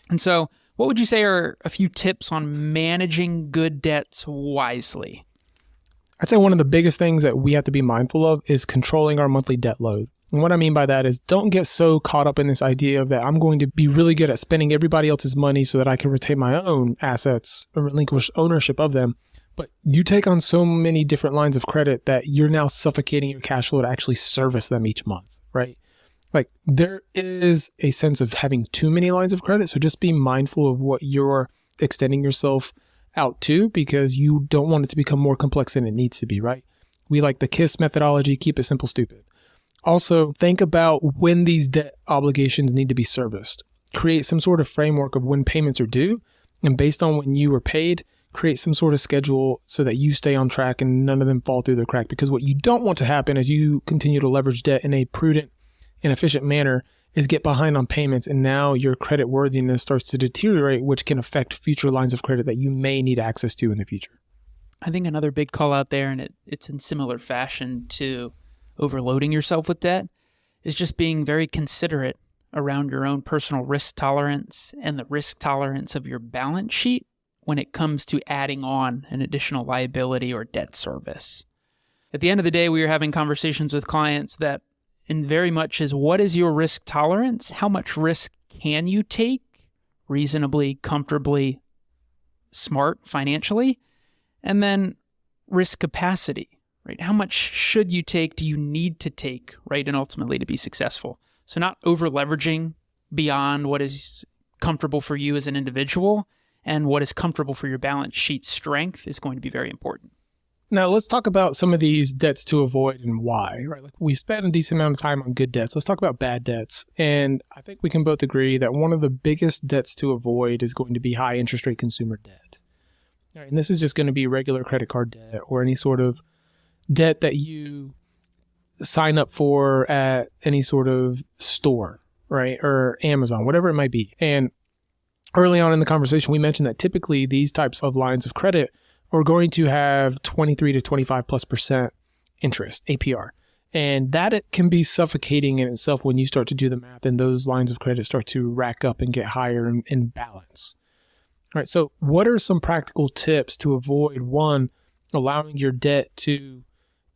And so what would you say are a few tips on managing good debts wisely? I'd say one of the biggest things that we have to be mindful of is controlling our monthly debt load. And what I mean by that is don't get so caught up in this idea of that I'm going to be really good at spending everybody else's money so that I can retain my own assets and relinquish ownership of them. But you take on so many different lines of credit that you're now suffocating your cash flow to actually service them each month, right? Like there is a sense of having too many lines of credit. So just be mindful of what you're extending yourself out to because you don't want it to become more complex than it needs to be, right? We like the KISS methodology, keep it simple, stupid. Also, think about when these debt obligations need to be serviced. Create some sort of framework of when payments are due, and based on when you were paid, create some sort of schedule so that you stay on track and none of them fall through the crack. Because what you don't want to happen as you continue to leverage debt in a prudent and efficient manner is get behind on payments, and now your credit worthiness starts to deteriorate, which can affect future lines of credit that you may need access to in the future. I think another big call out there, and it's in similar fashion to overloading yourself with debt, is just being very considerate around your own personal risk tolerance and the risk tolerance of your balance sheet when it comes to adding on an additional liability or debt service. At the end of the day, we are having conversations with clients that in very much is what is your risk tolerance? How much risk can you take reasonably, comfortably, smart financially? And then risk capacity, right? How much should you take? Do you need to take, right? And ultimately to be successful. So not over leveraging beyond what is comfortable for you as an individual, and what is comfortable for your balance sheet strength is going to be very important. Now, let's talk about some of these debts to avoid and why, right? Like we spent a decent amount of time on good debts. Let's talk about bad debts. And I think we can both agree that one of the biggest debts to avoid is going to be high interest rate consumer debt. All right, and this is just going to be regular credit card debt or any sort of debt that you sign up for at any sort of store, right? Or Amazon, whatever it might be. And early on in the conversation, we mentioned that typically these types of lines of credit are going to have 23 to 25+% interest, APR. And that it can be suffocating in itself when you start to do the math and those lines of credit start to rack up and get higher in balance. All right, so what are some practical tips to avoid, one, allowing your debt to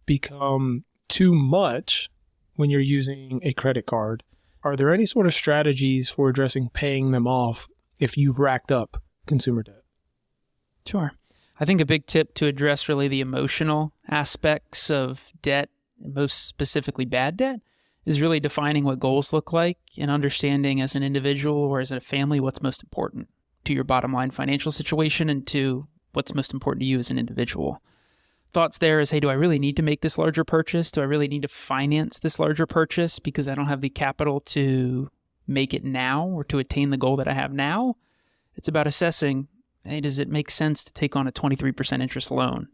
become too much when you're using a credit card? Are there any sort of strategies for addressing paying them off if you've racked up consumer debt? Sure. I think a big tip to address really the emotional aspects of debt, and most specifically bad debt, is really defining what goals look like and understanding as an individual or as a family what's most important to your bottom line financial situation and to what's most important to you as an individual. Thoughts there is, hey, do I really need to make this larger purchase? Do I really need to finance this larger purchase because I don't have the capital to make it now or to attain the goal that I have now? It's about assessing, hey, does it make sense to take on a 23% interest loan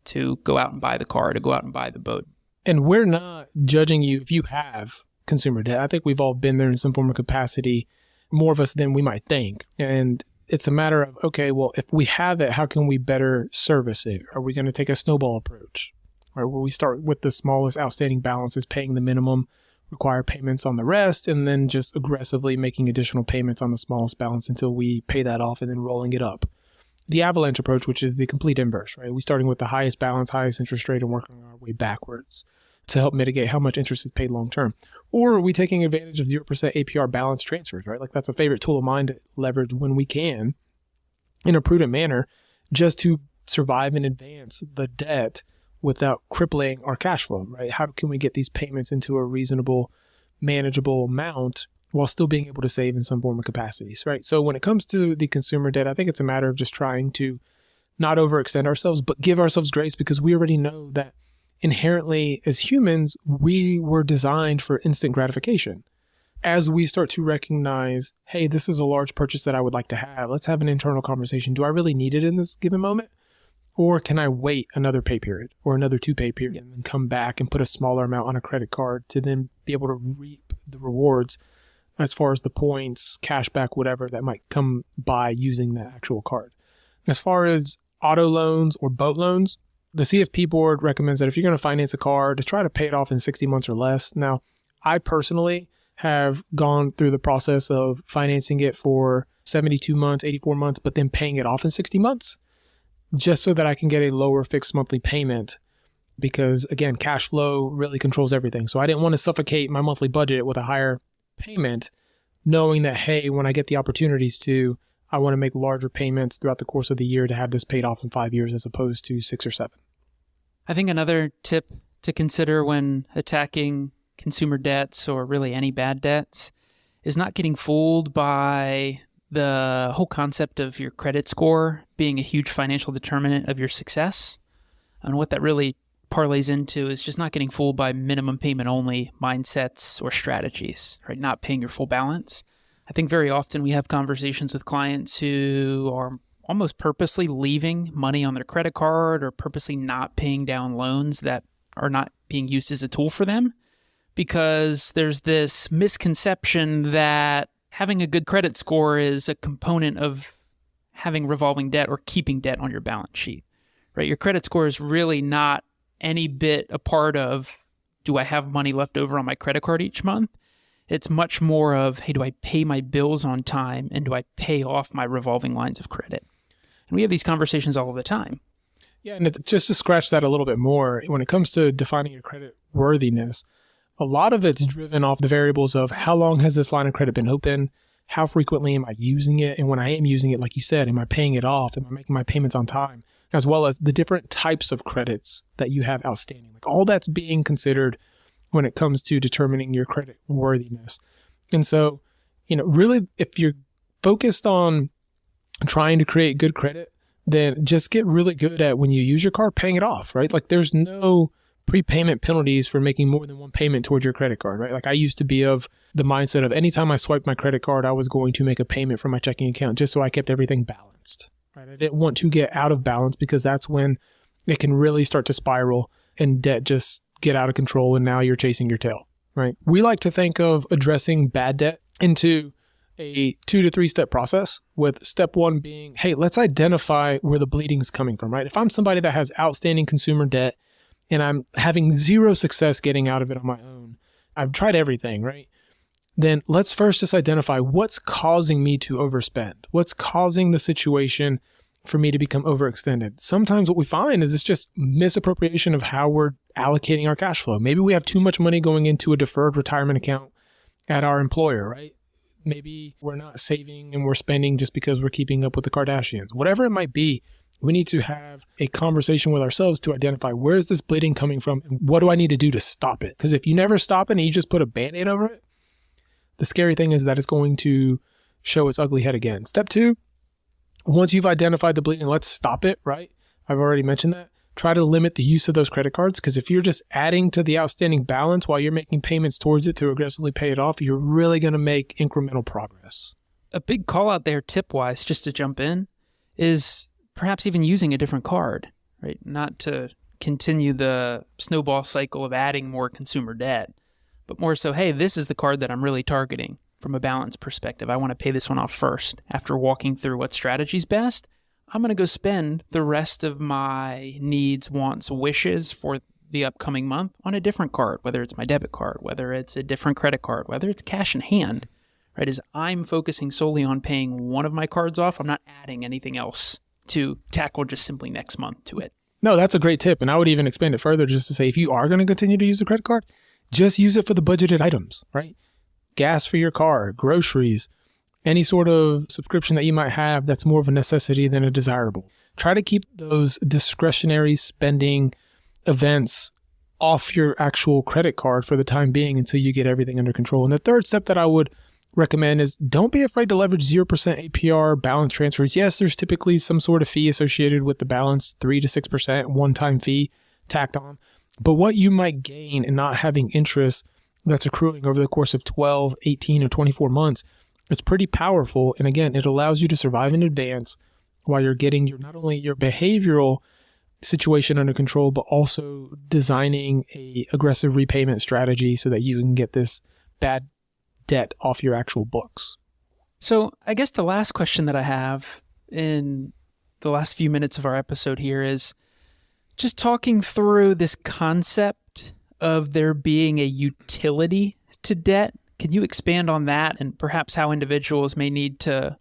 to go out and buy the car, to go out and buy the boat? And we're not judging you if you have consumer debt. I think we've all been there in some form of capacity, more of us than we might think. And it's a matter of, okay, well, if we have it, how can we better service it? Are we going to take a snowball approach? Or will we start with the smallest outstanding balances, paying the minimum, require payments on the rest, and then just aggressively making additional payments on the smallest balance until we pay that off and then rolling it up? The avalanche approach, which is the complete inverse, right? We starting with the highest balance, highest interest rate, and working our way backwards to help mitigate how much interest is paid long term. Or are we taking advantage of 0% APR balance transfers, right? Like that's a favorite tool of mine to leverage when we can in a prudent manner just to survive and advance the debt without crippling our cash flow, right? How can we get these payments into a reasonable, manageable amount while still being able to save in some form of capacities, right? So when it comes to the consumer debt, I think it's a matter of just trying to not overextend ourselves, but give ourselves grace because we already know that inherently as humans, we were designed for instant gratification. As we start to recognize, hey, this is a large purchase that I would like to have, let's have an internal conversation. Do I really need it in this given moment? Or can I wait another pay period or another 2 pay period and then come back and put a smaller amount on a credit card to then be able to reap the rewards as far as the points, cash back, whatever that might come by using that actual card. As far as auto loans or boat loans, the CFP board recommends that if you're going to finance a car, to try to pay it off in 60 months or less. Now, I personally have gone through the process of financing it for 72 months, 84 months, but then paying it off in 60 months just so that I can get a lower fixed monthly payment because, again, cash flow really controls everything. So I didn't want to suffocate my monthly budget with a higher payment, knowing that, hey, when I get the opportunities to, I want to make larger payments throughout the course of the year to have this paid off in 5 years as opposed to 6 or 7. I think another tip to consider when attacking consumer debts or really any bad debts is not getting fooled by the whole concept of your credit score being a huge financial determinant of your success. And what that really parlays into is just not getting fooled by minimum payment only mindsets or strategies, right? Not paying your full balance. I think very often we have conversations with clients who are almost purposely leaving money on their credit card or purposely not paying down loans that are not being used as a tool for them because there's this misconception that having a good credit score is a component of having revolving debt or keeping debt on your balance sheet, right? Your credit score is really not any bit a part of, do I have money left over on my credit card each month? It's much more of, hey, do I pay my bills on time and do I pay off my revolving lines of credit? And we have these conversations all the time. Yeah, and just to scratch that a little bit more, when it comes to defining your credit worthiness, a lot of it's driven off the variables of how long has this line of credit been open? How frequently am I using it? And when I am using it, like you said, am I paying it off? Am I making my payments on time? As well as the different types of credits that you have outstanding. Like all that's being considered when it comes to determining your credit worthiness. And so, really, if you're focused on trying to create good credit, then just get really good at when you use your card, paying it off, right? Like there's no prepayment penalties for making more than one payment towards your credit card, right? Like I used to be of the mindset of anytime I swiped my credit card, I was going to make a payment from my checking account just so I kept everything balanced, right? I didn't want to get out of balance because that's when it can really start to spiral and debt just get out of control and now you're chasing your tail, right? We like to think of addressing bad debt into a 2 to 3 step process, with step 1 being, hey, let's identify where the bleeding is coming from, right? If I'm somebody that has outstanding consumer debt and I'm having zero success getting out of it on my own, I've tried everything, right? Then let's first just identify what's causing me to overspend. What's causing the situation for me to become overextended? Sometimes what we find is it's just misappropriation of how we're allocating our cash flow. Maybe we have too much money going into a deferred retirement account at our employer, right? Maybe we're not saving and we're spending just because we're keeping up with the Kardashians. Whatever it might be, we need to have a conversation with ourselves to identify where is this bleeding coming from and what do I need to do to stop it? Because if you never stop it and you just put a Band-Aid over it, the scary thing is that it's going to show its ugly head again. Step 2, once you've identified the bleeding, let's stop it, right? I've already mentioned that. Try to limit the use of those credit cards, because if you're just adding to the outstanding balance while you're making payments towards it to aggressively pay it off, you're really going to make incremental progress. A big call out there tip-wise, just to jump in, is perhaps even using a different card, right? Not to continue the snowball cycle of adding more consumer debt, but more so, hey, this is the card that I'm really targeting from a balance perspective. I want to pay this one off first. After walking through what strategy's best, I'm going to go spend the rest of my needs, wants, wishes for the upcoming month on a different card, whether it's my debit card, whether it's a different credit card, whether it's cash in hand, right? As I'm focusing solely on paying one of my cards off, I'm not adding anything else to tackle just simply next month to it. No, that's a great tip. And I would even expand it further just to say, if you are going to continue to use the credit card, just use it for the budgeted items, right? Gas for your car, groceries, any sort of subscription that you might have that's more of a necessity than a desirable. Try to keep those discretionary spending events off your actual credit card for the time being until you get everything under control. And the third step that I would recommend is don't be afraid to leverage 0% APR balance transfers. Yes, there's typically some sort of fee associated with the balance, 3 to 6% one-time fee tacked on. But what you might gain in not having interest that's accruing over the course of 12, 18, or 24 months, it's pretty powerful. And again, it allows you to survive in advance while you're getting not only your behavioral situation under control, but also designing a aggressive repayment strategy so that you can get this bad debt off your actual books. So I guess the last question that I have in the last few minutes of our episode here is just talking through this concept of there being a utility to debt. Can you expand on that and perhaps how individuals may need to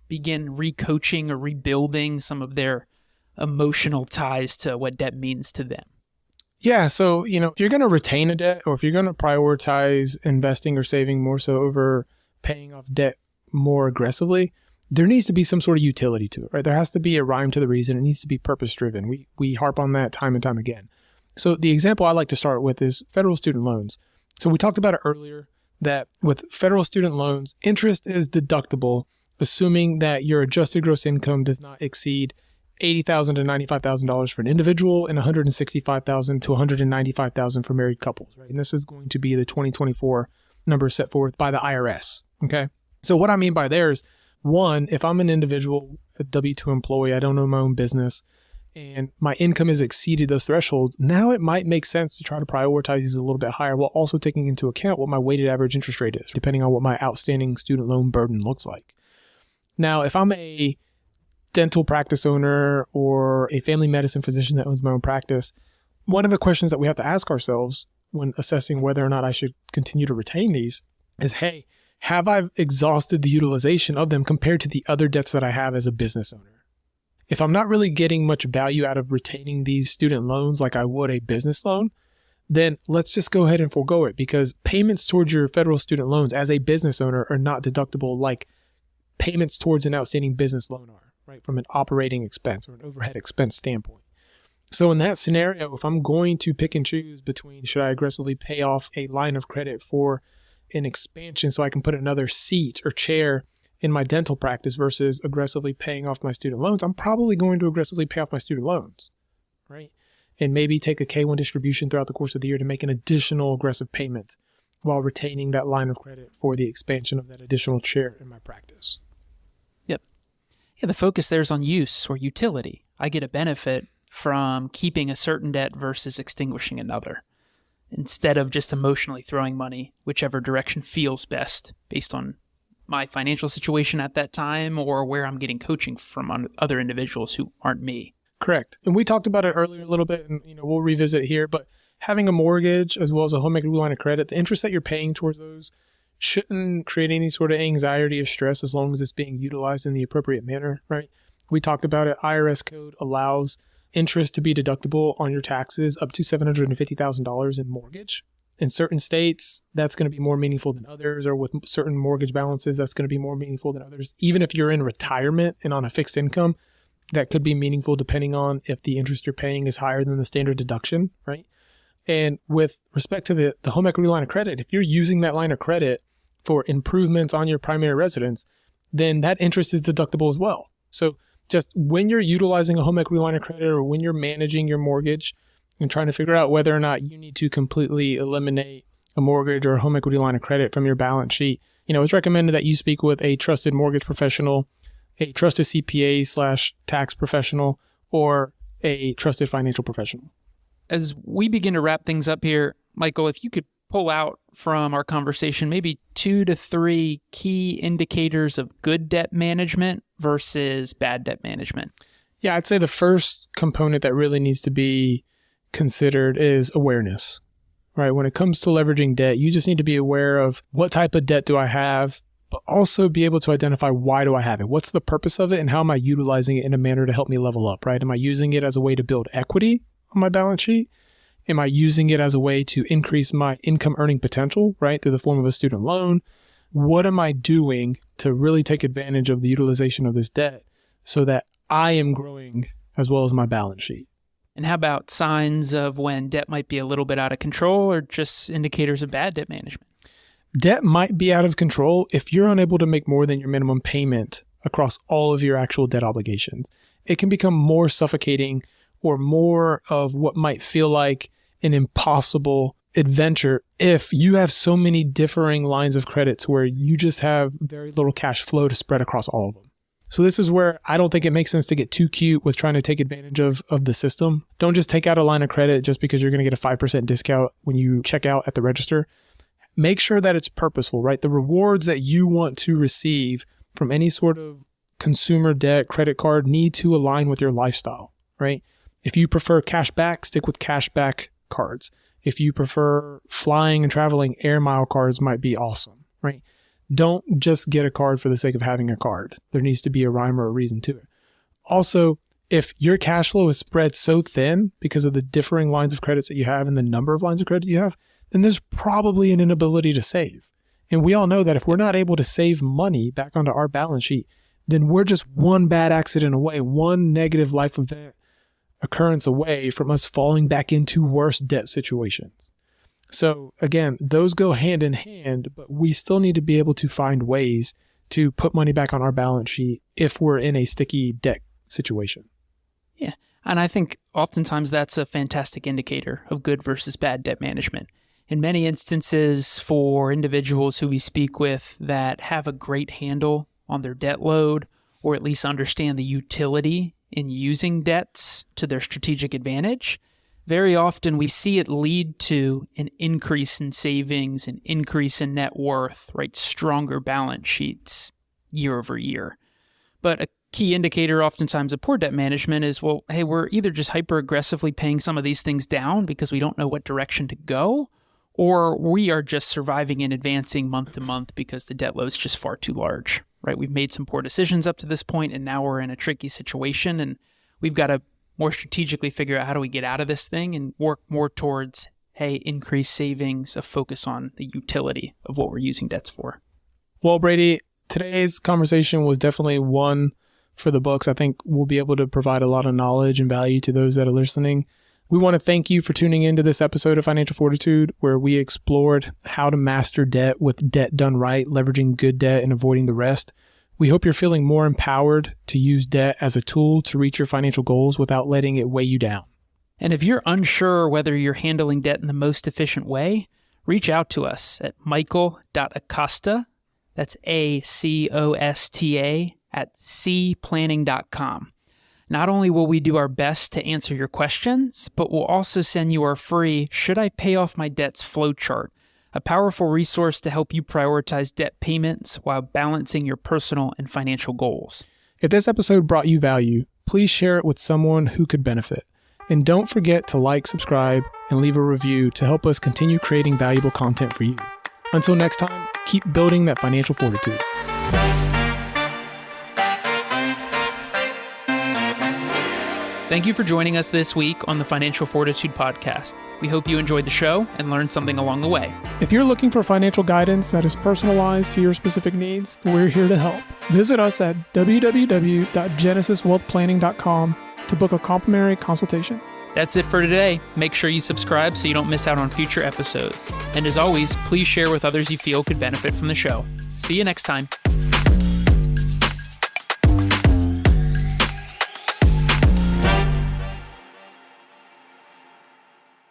begin recoaching or rebuilding some of their emotional ties to what debt means to them? Yeah. So, if you're going to retain a debt or if you're going to prioritize investing or saving more so over paying off debt more aggressively, there needs to be some sort of utility to it, right? There has to be a rhyme to the reason. It needs to be purpose driven. We harp on that time and time again. So the example I like to start with is federal student loans. So we talked about it earlier that with federal student loans, interest is deductible, assuming that your adjusted gross income does not exceed $80,000 to $95,000 for an individual and $165,000 to $195,000 for married couples, right? And this is going to be the 2024 number set forth by the IRS, okay? So what I mean by there is, one, if I'm an individual, a W-2 employee, I don't own my own business, and my income has exceeded those thresholds, now it might make sense to try to prioritize these a little bit higher while also taking into account what my weighted average interest rate is, depending on what my outstanding student loan burden looks like. Now, if I'm a dental practice owner or a family medicine physician that owns my own practice, one of the questions that we have to ask ourselves when assessing whether or not I should continue to retain these is, hey, have I exhausted the utilization of them compared to the other debts that I have as a business owner? If I'm not really getting much value out of retaining these student loans like I would a business loan, then let's just go ahead and forego it, because payments towards your federal student loans as a business owner are not deductible like payments towards an outstanding business loan are, right? From an operating expense or an overhead expense standpoint. So in that scenario, if I'm going to pick and choose between should I aggressively pay off a line of credit for an expansion so I can put another seat or chair in my dental practice versus aggressively paying off my student loans, I'm probably going to aggressively pay off my student loans, right? And maybe take a K-1 distribution throughout the course of the year to make an additional aggressive payment while retaining that line of credit for the expansion of that additional chair in my practice. Yep. Yeah, the focus there is on use or utility. I get a benefit from keeping a certain debt versus extinguishing another, instead of just emotionally throwing money whichever direction feels best based on my financial situation at that time or where I'm getting coaching from other individuals who aren't me. Correct. And we talked about it earlier a little bit, and we'll revisit it here, but having a mortgage as well as a home equity line of credit, the interest that you're paying towards those shouldn't create any sort of anxiety or stress as long as it's being utilized in the appropriate manner, right? We talked about it. IRS code allows interest to be deductible on your taxes up to $750,000 in mortgage. In certain states, that's going to be more meaningful than others, or with certain mortgage balances, that's going to be more meaningful than others. Even if you're in retirement and on a fixed income, that could be meaningful depending on if the interest you're paying is higher than the standard deduction, right? And with respect to the home equity line of credit, if you're using that line of credit for improvements on your primary residence, then that interest is deductible as well. So just when you're utilizing a home equity line of credit or when you're managing your mortgage and trying to figure out whether or not you need to completely eliminate a mortgage or a home equity line of credit from your balance sheet, it's recommended that you speak with a trusted mortgage professional, a trusted CPA/tax professional, or a trusted financial professional. As we begin to wrap things up here, Michael, if you could pull out from our conversation maybe 2 to 3 key indicators of good debt management versus bad debt management. Yeah, I'd say the first component that really needs to be considered is awareness, right? When it comes to leveraging debt, you just need to be aware of what type of debt do I have, but also be able to identify why do I have it? What's the purpose of it, and how am I utilizing it in a manner to help me level up, right? Am I using it as a way to build equity on my balance sheet? Am I using it as a way to increase my income earning potential, right, through the form of a student loan? What am I doing to really take advantage of the utilization of this debt so that I am growing as well as my balance sheet? And how about signs of when debt might be a little bit out of control, or just indicators of bad debt management? Debt might be out of control if you're unable to make more than your minimum payment across all of your actual debt obligations. It can become more suffocating or more of what might feel like an impossible adventure if you have so many differing lines of credits where you just have very little cash flow to spread across all of them. So this is where I don't think it makes sense to get too cute with trying to take advantage of the system. Don't just take out a line of credit just because you're going to get a 5% discount when you check out at the register. Make sure that it's purposeful, right? The rewards that you want to receive from any sort of consumer debt, credit card need to align with your lifestyle, right? If you prefer cash back, stick with cash back cards. If you prefer flying and traveling, air mile cards might be awesome, right? Don't just get a card for the sake of having a card. There needs to be a rhyme or a reason to it. Also, if your cash flow is spread so thin because of the differing lines of credits that you have and the number of lines of credit you have, then there's probably an inability to save. And we all know that if we're not able to save money back onto our balance sheet, then we're just one bad accident away, one negative life event occurrence away from us falling back into worse debt situations. So again, those go hand in hand, but we still need to be able to find ways to put money back on our balance sheet if we're in a sticky debt situation. Yeah. And I think oftentimes that's a fantastic indicator of good versus bad debt management. In many instances, for individuals who we speak with that have a great handle on their debt load, or at least understand the utility in using debts to their strategic advantage, very often we see it lead to an increase in savings, an increase in net worth, right? Stronger balance sheets year over year. But a key indicator oftentimes of poor debt management is, well, hey, we're either just hyper aggressively paying some of these things down because we don't know what direction to go, or we are just surviving and advancing month to month because the debt load is just far too large, right? We've made some poor decisions up to this point, and now we're in a tricky situation, and we've got to more strategically figure out how do we get out of this thing and work more towards, hey, increased savings, a focus on the utility of what we're using debts for. Well, Brady, today's conversation was definitely one for the books. I think we'll be able to provide a lot of knowledge and value to those that are listening. We want to thank you for tuning into this episode of Financial Fortitude, where we explored how to master debt with debt done right, leveraging good debt and avoiding the rest. We hope you're feeling more empowered to use debt as a tool to reach your financial goals without letting it weigh you down. And if you're unsure whether you're handling debt in the most efficient way, reach out to us at michael.acosta, that's ACOSTA, at cplanning.com. Not only will we do our best to answer your questions, but we'll also send you our free Should I Pay Off My Debts flowchart, a powerful resource to help you prioritize debt payments while balancing your personal and financial goals. If this episode brought you value, please share it with someone who could benefit. And don't forget to like, subscribe, and leave a review to help us continue creating valuable content for you. Until next time, keep building that financial fortitude. Thank you for joining us this week on the Financial Fortitude Podcast. We hope you enjoyed the show and learned something along the way. If you're looking for financial guidance that is personalized to your specific needs, we're here to help. Visit us at www.genesiswealthplanning.com to book a complimentary consultation. That's it for today. Make sure you subscribe so you don't miss out on future episodes. And as always, please share with others you feel could benefit from the show. See you next time.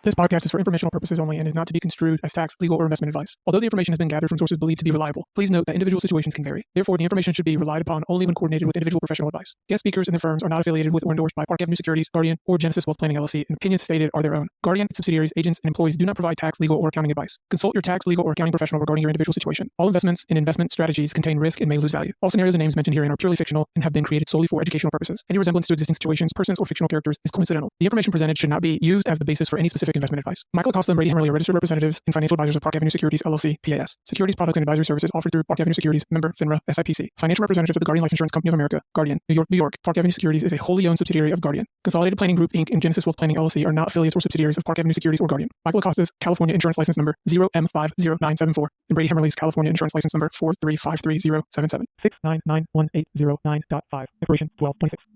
This podcast is for informational purposes only and is not to be construed as tax, legal, or investment advice. Although the information has been gathered from sources believed to be reliable, please note that individual situations can vary. Therefore, the information should be relied upon only when coordinated with individual professional advice. Guest speakers and their firms are not affiliated with or endorsed by Park Avenue Securities, Guardian, or Genesis Wealth Planning LLC, and opinions stated are their own. Guardian, its subsidiaries, agents, and employees do not provide tax, legal, or accounting advice. Consult your tax, legal, or accounting professional regarding your individual situation. All investments and investment strategies contain risk and may lose value. All scenarios and names mentioned herein are purely fictional and have been created solely for educational purposes. Any resemblance to existing situations, persons, or fictional characters is coincidental. The information presented should not be used as the basis for any specific investment advice. Michael Acosta and Brady are registered representatives and financial advisors of Park Avenue Securities, LLC, PAS. Securities products and advisory services offered through Park Avenue Securities, member FINRA, SIPC. Financial representative of the Guardian Life Insurance Company of America, Guardian, New York, New York. Park Avenue Securities is a wholly owned subsidiary of Guardian. Consolidated Planning Group, Inc. and Genesis Wealth Planning, LLC are not affiliates or subsidiaries of Park Avenue Securities or Guardian. Michael Acosta's California Insurance License Number 0M50974 and Brady Hammerly's California Insurance License Number 4353077. 6991809.5. Expiration 1226.